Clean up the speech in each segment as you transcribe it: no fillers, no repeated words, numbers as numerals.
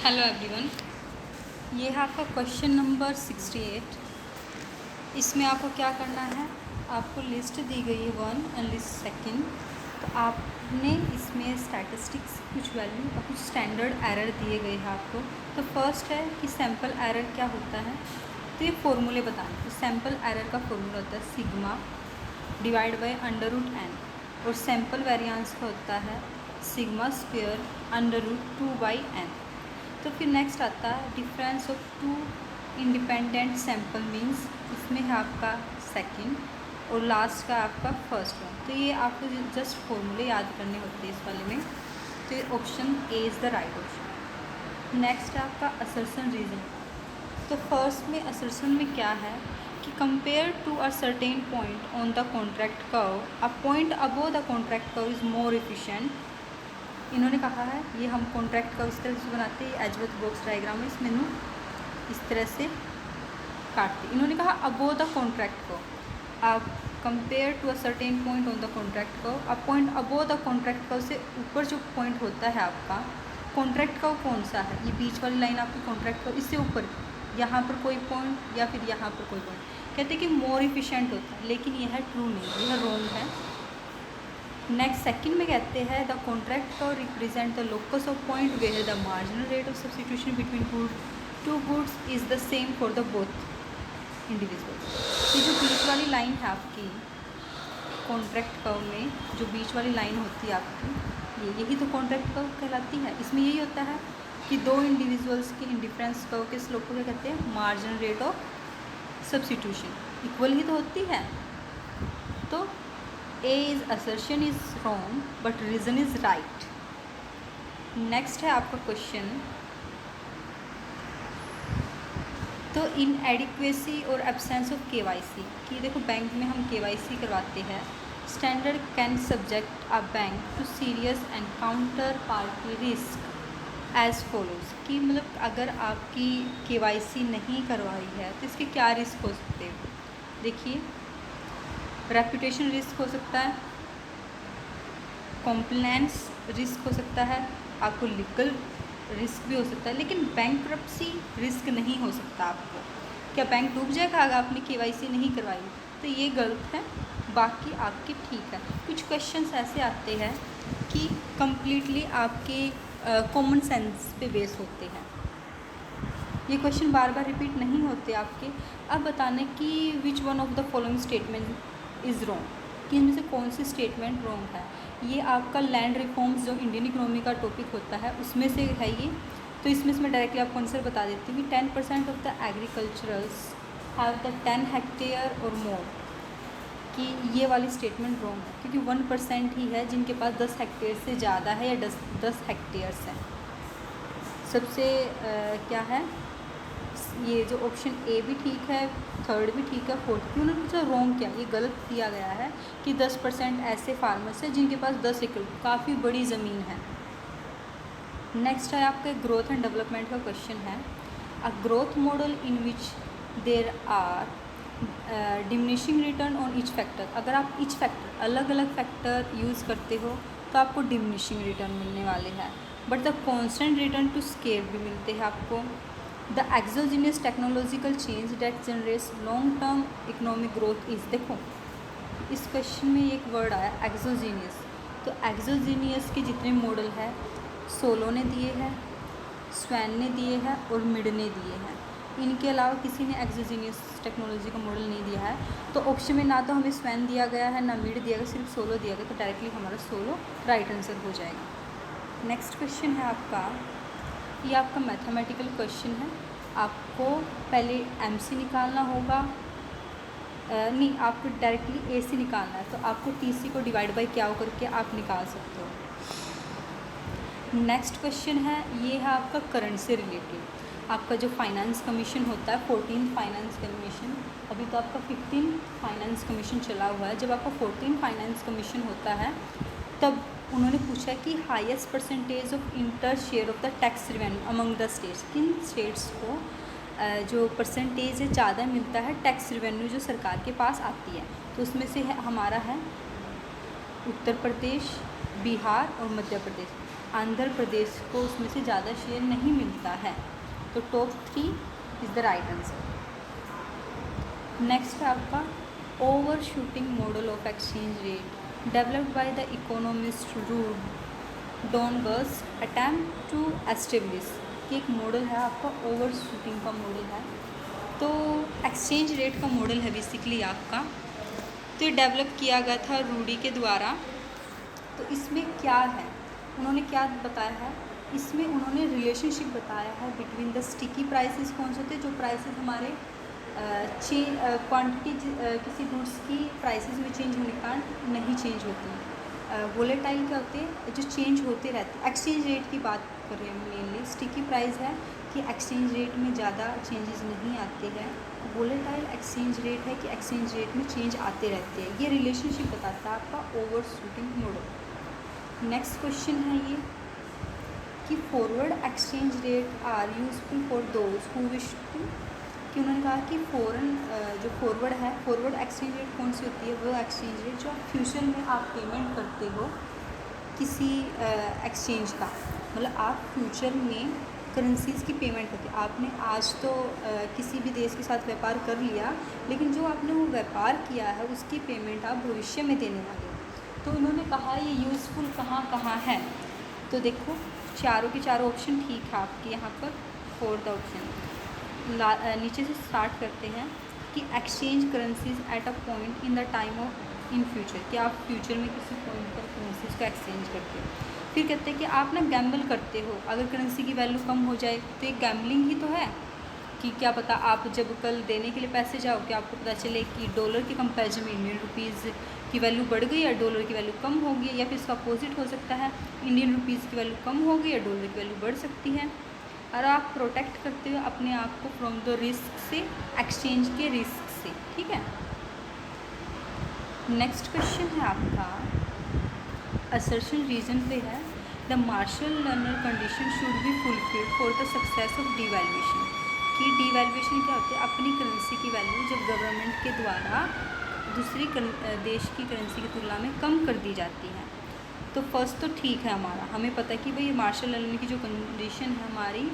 Hello everyone, ये है आपका क्वेश्चन नंबर 68। इसमें आपको क्या करना है, आपको लिस्ट दी गई है 1 एंड लिस्ट सेकंड। तो आपने इसमें स्टैटिस्टिक्स कुछ वैल्यू और कुछ स्टैंडर्ड एरर दिए गए हैं आपको। तो फर्स्ट है कि सैम्पल एरर क्या होता है, तो ये फॉर्मूले बताएं। तो सैम्पल एरर का फॉर्मूला होता है सिग्मा डिवाइड बाई √n, और सैम्पल वेरिएंस का होता है सिग्मा स्क्वेयर √2/n। तो फिर नेक्स्ट आता है difference of two independent sample means, इसमें है आपका सेकंड और लास्ट का आपका फर्स्ट वन। तो ये आपको जस्ट फॉर्मूले याद करने होते हैं इस वाले में। तो ये option A is the right option. Next है आपका असर्शन रीजन। तो फर्स्ट में असर्शन में क्या है कि compare to a certain point on the contract curve, a point above the contract curve is more efficient. इन्होंने कहा है, ये हम कॉन्ट्रैक्ट का उस तरह से बनाते हैं, एजवर्थ बॉक्स डायग्राम में इसमें इस तरह से काटते। इन्होंने कहा अबोव द कॉन्ट्रैक्ट को आप compare to a certain point on the contract को, अब point above the contract curve से ऊपर जो पॉइंट होता है आपका कॉन्ट्रैक्ट कर्व कौन सा है, ये बीच वाली लाइन आपकी कॉन्ट्रैक्ट कर्व, इससे ऊपर यहाँ पर कोई पॉइंट या फिर यहाँ पर कोई पॉइंट, कहते हैं कि मोर इफिशिएंट होता है, लेकिन यह ट्रू नहीं, यह रॉन्ग है। नेक्स्ट सेकंड में कहते हैं the contract curve represent the locus of point where the marginal rate of substitution between two goods is the same for the both individuals. ये जो बीच वाली लाइन है आपकी कॉन्ट्रैक्ट कर्व में, जो बीच वाली लाइन होती है आपकी, यही तो कॉन्ट्रैक्ट कर्व कहलाती है। इसमें यही होता है कि दो इंडिविजुअल्स की इंडिफरेंस कर्व के स्लोप को क्या कहते हैं, marginal rate of substitution, equal ही तो होती है। तो A is assertion is wrong but reason is right. Next है आपका क्वेश्चन, तो इनएडिक्वेसी और एब्सेंस ऑफ KYC कि देखो बैंक में हम KYC करवाते हैं, standard can subject a bank to serious and counter party risk as follows, कि मतलब अगर आपकी KYC नहीं करवाई है तो इसके क्या रिस्क हो सकते हैं। देखिए, रेपुटेशन रिस्क हो सकता है, कॉम्प्लायंस रिस्क हो सकता है, आपको लीगल रिस्क भी हो सकता है, लेकिन बैंक्रप्सी रिस्क नहीं हो सकता आपको। क्या बैंक डूब जाएगा अगर आपने KYC नहीं करवाई, तो ये गलत है, बाकी आपके ठीक है। कुछ क्वेश्चंस ऐसे आते हैं कि कम्प्लीटली आपके कॉमन सेंस पे बेस होते हैं, ये क्वेश्चन बार बार रिपीट नहीं होते आपके। अब बताने कि विच one of the following statement is wrong, कि इनमें से कौन सी स्टेटमेंट रॉन्ग है। ये आपका लैंड रिफॉर्म्स जो इंडियन इकोनॉमी का टॉपिक होता है उसमें से है ये। तो इसमें से मैं डायरेक्टली आपको आंसर बता देती हूँ कि 10% of the agriculturals have the 10 hectare और मोर, कि ये वाली स्टेटमेंट रॉन्ग है, क्योंकि 1% ही है जिनके पास 10 हेक्टेयर से ज़्यादा है या 10 हेक्टेयर्स हैं। सबसे क्या है, ये जो ऑप्शन ए भी ठीक है, थर्ड भी ठीक है, फोर्थ भी, उन्होंने पूछा रॉन्ग क्या, ये गलत दिया गया है कि 10% ऐसे फार्मर्स हैं जिनके पास 10 एकड़ काफ़ी बड़ी ज़मीन है। नेक्स्ट है आपका ग्रोथ एंड डेवलपमेंट का क्वेश्चन है, a growth model in which there are diminishing return on each factor. अगर आप ईच फैक्टर अलग अलग फैक्टर यूज़ करते हो तो आपको डिमिनिशिंग रिटर्न मिलने वाले हैं, but the constant return to scale भी मिलते हैं आपको। The exogenous technological change that generates long term economic growth is, देखो इस क्वेश्चन में एक वर्ड आया एक्सोजीनियस। तो एक्सोजीनियस के जितने मॉडल है सोलो ने दिए हैं, स्वैन ने दिए हैं और मिड ने दिए हैं, इनके अलावा किसी ने एक्सोजीनियस टेक्नोलॉजी का मॉडल नहीं दिया है। तो ऑप्शन में ना तो हमें स्वैन दिया गया है ना मिड दिया गया, सिर्फ सोलो दिया गया, तो डायरेक्टली हमारा सोलो राइट आंसर हो जाएगा। नेक्स्ट क्वेश्चन है आपका, ये आपका मैथमेटिकल क्वेश्चन है, आपको पहले MC निकालना होगा, नहीं आपको डायरेक्टली AC निकालना है, तो आपको TC को डिवाइड बाई क्या करके आप निकाल सकते हो। नेक्स्ट क्वेश्चन है, ये है आपका करंट से रिलेटेड, आपका जो फाइनेंस कमीशन होता है 14 फाइनेंस कमीशन, अभी तो आपका 15 फाइनेंस कमीशन चला हुआ है। जब आपका 14 फाइनेंस कमीशन होता है तब उन्होंने पूछा कि highest percentage of inter share of the tax revenue among the states, किन स्टेट्स को जो परसेंटेज ज़्यादा मिलता है टैक्स रिवेन्यू जो सरकार के पास आती है, तो उसमें से है हमारा है उत्तर प्रदेश, बिहार और मध्य प्रदेश। आंध्र प्रदेश को उसमें से ज़्यादा शेयर नहीं मिलता है। तो top 3 is the right answer. Next है आपका over shooting model of exchange rate developed by the economist Rudiger Dornbusch attempt to establish. कि एक मॉडल है आपका ओवर शूटिंग का मॉडल है, तो एक्सचेंज रेट का मॉडल है बेसिकली आपका। तो ये डेवलप किया गया था रूडी के द्वारा। तो इसमें क्या है, उन्होंने क्या बताया है, इसमें उन्होंने रिलेशनशिप बताया है बिटवीन द स्टिकी प्राइसेस। कौन से होते हैं, जो प्राइसेस हमारे क्वांटिटी किसी गुड्स की प्राइसेस में चेंज होने के कारण नहीं चेंज होती हैं। वोलेटाइल क्या होते हैं, जो चेंज होते रहते हैं। एक्सचेंज रेट की बात कर रहे हैं मेनली। स्टिकी प्राइस है कि एक्सचेंज रेट में ज़्यादा चेंजेस नहीं आते हैं। वोलेटाइल एक्सचेंज रेट है कि एक्सचेंज रेट में चेंज आते रहते हैं। ये रिलेशनशिप बताता है आपका over shooting model. Next question है ये कि forward exchange rate are useful for those who wish to. कि उन्होंने कहा कि जो फॉरवर्ड है, फॉरवर्ड एक्सचेंज रेट कौन सी होती है, वो एक्सचेंज रेट जो आप फ्यूचर में आप पेमेंट करते हो किसी एक्सचेंज का, मतलब आप फ्यूचर में करेंसीज़ की पेमेंट करते। आपने आज तो किसी भी देश के साथ व्यापार कर लिया, लेकिन जो आपने वो व्यापार किया है उसकी पेमेंट आप भविष्य में देने वाले हो। तो उन्होंने कहा ये यूज़फुल कहाँ कहाँ है। तो देखो चारों के चारों ऑप्शन ठीक है आपके यहाँ पर। फोर्थ ऑप्शन नीचे से स्टार्ट करते हैं कि exchange currencies at a point in the time of in future. कि आप फ्यूचर में किसी पॉइंट पर करेंसीज को एक्सचेंज करते हो। फिर कहते हैं कि आप ना गैम्बल करते हो, अगर करेंसी की वैल्यू कम हो जाए तो एक गैम्बलिंग ही तो है। कि क्या पता आप जब कल देने के लिए पैसे जाओ कि आपको पता चले कि डॉलर के कंपेरिजन में इंडियन रुपीज़ की वैल्यू बढ़ गई या डॉलर की वैल्यू कम हो गई, या फिर इसका अपोजिट हो सकता है, इंडियन रुपीज़ की वैल्यू कम हो गई या डॉलर की वैल्यू बढ़ सकती है। और आप प्रोटेक्ट करते हो अपने आप को फ्रॉम द रिस्क से, एक्सचेंज के रिस्क से। ठीक है। नेक्स्ट क्वेश्चन है आपका असर्शन रीजन पे है the Marshall Lerner condition should be fulfilled for the success of devaluation. कि डिवैल्यूएशन क्या होती है, अपनी करेंसी की वैल्यू जब गवर्नमेंट के द्वारा दूसरी देश की करेंसी की तुलना में कम कर दी जाती है। तो फर्स्ट तो ठीक है हमारा, हमें पता है कि भाई मार्शल लर्नर की जो कंडीशन है हमारी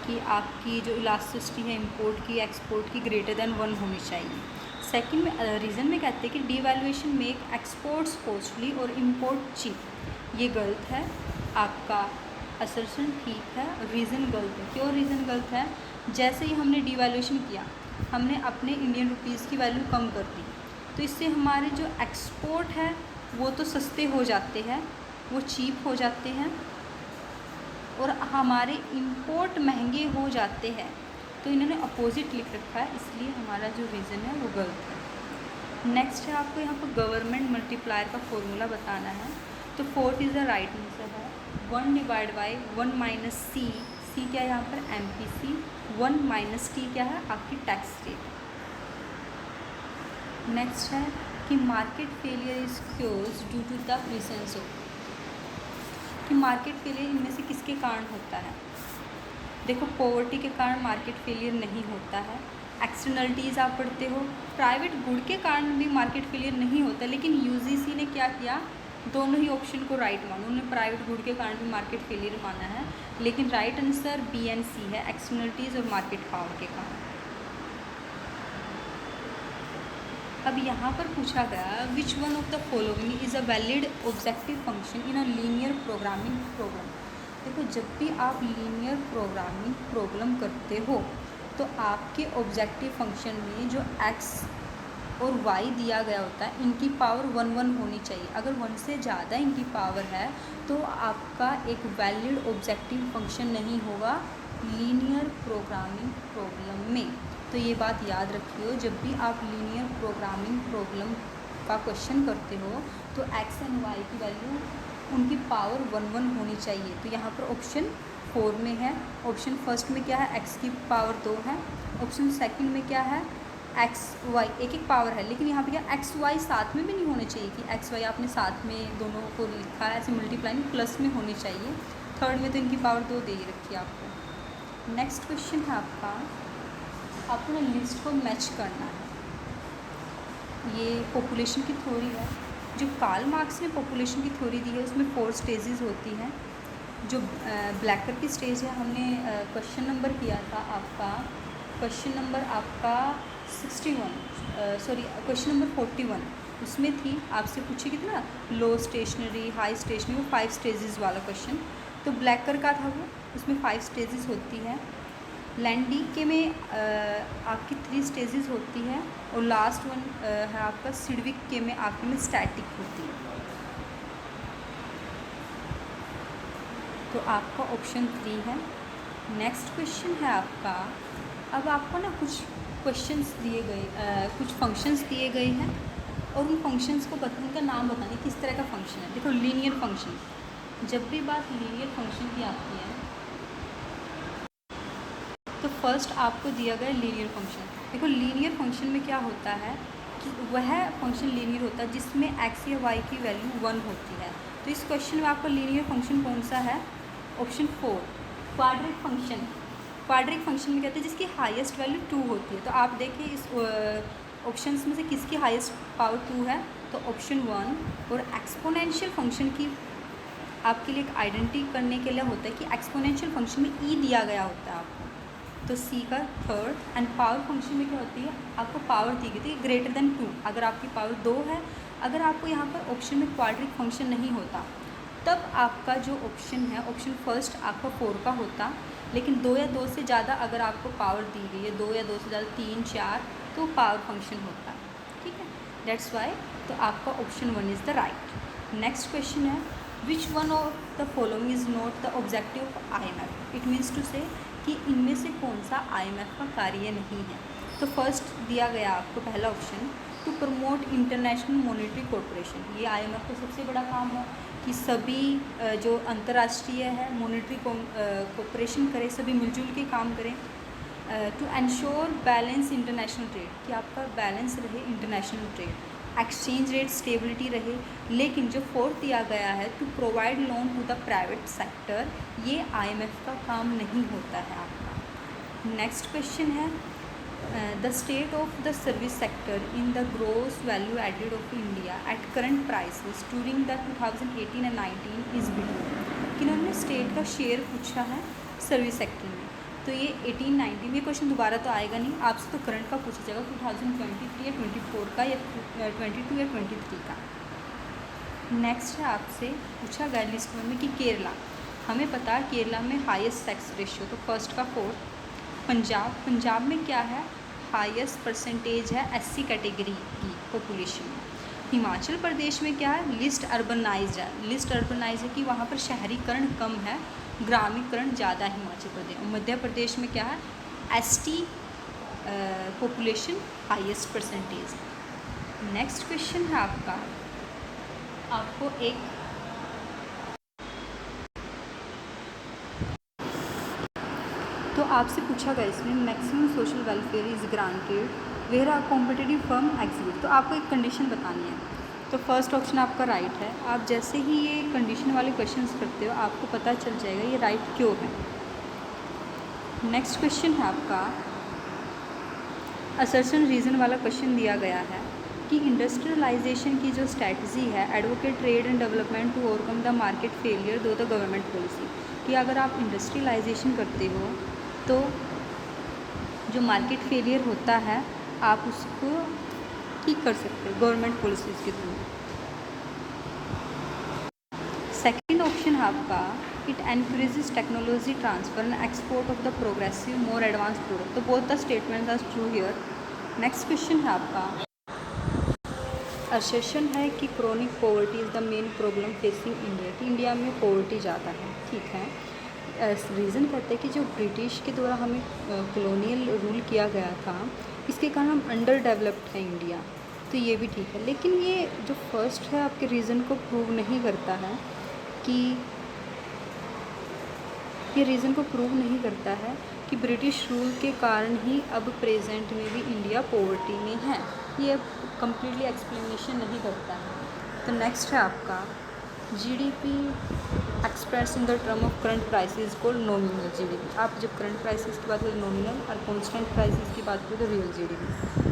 कि आपकी जो इलास्टिसिटी है इंपोर्ट की एक्सपोर्ट की ग्रेटर देन 1 होनी चाहिए। सेकंड में रीज़न में कहते हैं कि डिवैल्यूएशन मेक एक्सपोर्ट्स कॉस्टली और इंपोर्ट चीप। ये गलत है आपका। असर्शन ठीक है, रीज़न गलत है। क्यों रीज़न गलत है, जैसे ही हमने डिवैल्यूएशन किया हमने अपने इंडियन रुपीज़ की वैल्यू कम कर दी, तो इससे हमारे जो एक्सपोर्ट है वो तो सस्ते हो जाते हैं, वो चीप हो जाते हैं, और हमारे इंपोर्ट महंगे हो जाते हैं। तो इन्होंने अपोजिट लिख रखा है, इसलिए हमारा जो रीज़न है वो गलत है। नेक्स्ट है आपको यहाँ पर गवर्नमेंट मल्टीप्लायर का फॉर्मूला बताना है। तो fourth is the right answer है 1 डिवाइड बाई 1 माइनस सी। सी क्या है यहाँ पर, MPC। 1 माइनस टी क्या है, आपकी टैक्स रेट। नेक्स्ट है कि market failure is caused due to the reasons of. कि मार्केट फेलियर इनमें से किसके कारण होता है। देखो पॉवर्टी के कारण मार्केट फेलियर नहीं होता है। एक्सटर्नलिटीज़ आप पढ़ते हो, प्राइवेट गुड के कारण भी मार्केट फेलियर नहीं होता। लेकिन UGC ने क्या किया, दोनों ही ऑप्शन को राइट माना। उन्होंने प्राइवेट गुड के कारण भी मार्केट फेलियर माना है, लेकिन right answer B and C है, एक्सटर्नलिटीज़ और मार्केट पावर के कारण। अब यहाँ पर पूछा गया विच one of the following is a valid objective function in a linear programming problem. देखो जब भी आप लीनियर प्रोग्रामिंग प्रॉब्लम करते हो तो आपके ऑब्जेक्टिव फंक्शन में जो x और y दिया गया होता है इनकी पावर 1 होनी चाहिए। अगर 1 से ज़्यादा इनकी पावर है तो आपका एक वैलिड ऑब्जेक्टिव फंक्शन नहीं होगा लीनियर प्रोग्रामिंग प्रॉब्लम में। तो ये बात याद रखियो, जब भी आप लीनियर प्रोग्रामिंग प्रॉब्लम का क्वेश्चन करते हो तो x एंड y की वैल्यू उनकी पावर 1 होनी चाहिए। तो यहाँ पर ऑप्शन 4 में है। ऑप्शन फर्स्ट में क्या है, x की पावर 2 है। ऑप्शन सेकंड में क्या है, x y एक पावर है, लेकिन यहाँ पे क्या x y साथ में भी नहीं होने चाहिए कि x y आपने साथ में दोनों को लिखा है ऐसे मल्टीप्लाइंग प्लस में होनी चाहिए। थर्ड में तो इनकी पावर 2 दे ही रखी है आपको। नेक्स्ट क्वेश्चन है आपको ना लिस्ट को मैच करना है। ये पॉपुलेशन की थ्योरी है जो कार्ल मार्क्स ने पॉपुलेशन की थ्योरी दी है उसमें 4 स्टेजेस होती हैं। जो ब्लैकर की स्टेज है, हमने क्वेश्चन नंबर किया था आपका, क्वेश्चन नंबर आपका क्वेश्चन नंबर 41 उसमें थी, आपसे पूछी कि ना लो स्टेशनरी, हाई स्टेशनरी, वो 5 स्टेजेस वाला क्वेश्चन, तो ब्लैकर का था वो, उसमें 5 स्टेजेस होती है। लैंडी के में आपकी 3 स्टेजेस होती है, और लास्ट वन है आपका सिडविक के में आखिर में स्टैटिक होती है। तो आपका ऑप्शन 3 है। नेक्स्ट क्वेश्चन है आपका, अब आपको ना कुछ क्वेश्चंस दिए गए, कुछ फंक्शंस दिए गए हैं, और उन फंक्शंस को उनका नाम बताने किस तरह का फंक्शन है। देखो लीनियर फंक्शन, जब भी बात लीनियर फंक्शन की आती है तो फर्स्ट आपको दिया गया लीनियर फंक्शन। देखो लीनियर फंक्शन में क्या होता है कि वह फंक्शन लीनियर होता है जिसमें एक्स या वाई की वैल्यू 1 होती है। तो इस क्वेश्चन में आपका लीनियर फंक्शन कौन सा है? Option 4 quadric function. Quadric function में कहते हैं जिसकी हाईएस्ट वैल्यू 2 होती है। तो आप देखिए इस ऑप्शंस में से किसकी हाईएस्ट पावर 2 है, तो ऑप्शन 1। और एक्सपोनेंशियल फंक्शन की आपके लिए एक आइडेंटिटी करने के लिए होता है कि एक्सपोनेंशियल फंक्शन में ई दिया गया होता है आपको, तो सी का 3rd। एंड पावर फंक्शन में क्या होती है, आपको पावर दी गई थी ग्रेटर देन 2, अगर आपकी पावर 2 है। अगर आपको यहाँ पर ऑप्शन में क्वाड्रिक फंक्शन नहीं होता तब आपका जो ऑप्शन है, ऑप्शन फर्स्ट आपका 4 का होता। लेकिन 2 या 2 से ज़्यादा अगर आपको पावर दी गई है, 2 या 2 से ज़्यादा 3, 4, तो पावर फंक्शन होता है, ठीक है, दैट्स वाई। तो आपका option 1 is the right. Next question है, which one of the following is not the objective of IMF। It means to say कि इनमें से कौन सा IMF का कार्य नहीं है। तो फर्स्ट दिया गया आपको पहला option, to promote international monetary corporation. ये IMF का सबसे बड़ा काम है कि सभी जो अंतर्राष्ट्रीय है मॉनेटरी कॉरपोरेशन करे, सभी मिलजुल के काम करें। To ensure balance international trade, कि आपका बैलेंस रहे international trade, exchange rate stability रहे। लेकिन जो 4th दिया गया है, to provide loan to the private sector, ये IMF का काम नहीं होता है आपका। नेक्स्ट क्वेश्चन है, the state of the service sector in the gross value added of India at current prices during the 2018 and 19 is between. कि उन्होंने स्टेट का शेयर पूछा है सर्विस सेक्टर में, तो ये 18-19 में क्वेश्चन दोबारा तो आएगा नहीं, आपसे तो करंट का पूछा जाएगा 2023 या 24 का या 22 या 23 का। नेक्स्ट है आपसे पूछा गया लिस्ट में कि केरला, हमें पता है केरला में हाईएस्ट सेक्स रेशियो, तो फर्स्ट का 4th। पंजाब में क्या है, हाईएस्ट परसेंटेज है SC कैटेगरी की पॉपुलेशन में। हिमाचल प्रदेश में क्या है, लिस्ट अर्बनाइज्ड है। लिस्ट अर्बनाइज है कि वहाँ पर शहरीकरण कम है, ग्रामीणकरण ज़्यादा है हिमाचल प्रदेश। और मध्य प्रदेश में क्या है, ST population highest percentage. Next question है आपको एक तो आपसे पूछा गया इसमें maximum social welfare is granted where a competitive firm exhibit. तो आपको एक कंडीशन बतानी है, तो फर्स्ट ऑप्शन आपका राइट है। आप जैसे ही ये कंडीशन वाले क्वेश्चंस करते हो आपको पता चल जाएगा ये राइट क्यों है। नेक्स्ट क्वेश्चन है आपका असर्शन रीज़न वाला क्वेश्चन दिया गया है कि इंडस्ट्रियलाइजेशन की जो स्ट्रैटेजी है, advocate trade and development to overcome the market failure though the government policy. कि अगर आप इंडस्ट्रियलाइजेशन करते हो तो जो मार्केट फेलियर होता है आप उसको ठीक कर सकते हो गवर्नमेंट पॉलिसीज़ के थ्रू। सेकेंड ऑप्शन है आपका it encourages technology transfer and export of the progressive more advance product. तो both the statements are true here. Next question है आपका असर्शन है कि chronic poverty is the main problem facing India, कि India में poverty ज़्यादा है, ठीक है। रीज़न कहते हैं कि जो ब्रिटिश के द्वारा हमें कॉलोनियल रूल किया गया था इसके कारण हम अंडर डेवलप्ड है इंडिया, तो ये भी ठीक है। लेकिन ये जो फर्स्ट है आपके रीज़न को प्रूव नहीं करता है कि ये रीज़न को प्रूव नहीं करता है कि ब्रिटिश रूल के कारण ही अब प्रेजेंट में भी इंडिया पॉवर्टी में है, ये कम्प्लीटली एक्सप्लेनेशन नहीं करता है। तो नेक्स्ट है आपका GDP express in the term of current prices को नॉमिनल GDP। आप जब करंट प्राइसेस की बात करें नॉमिनल और कॉन्स्टेंट प्राइसेस की बात करें तो रियल GDP।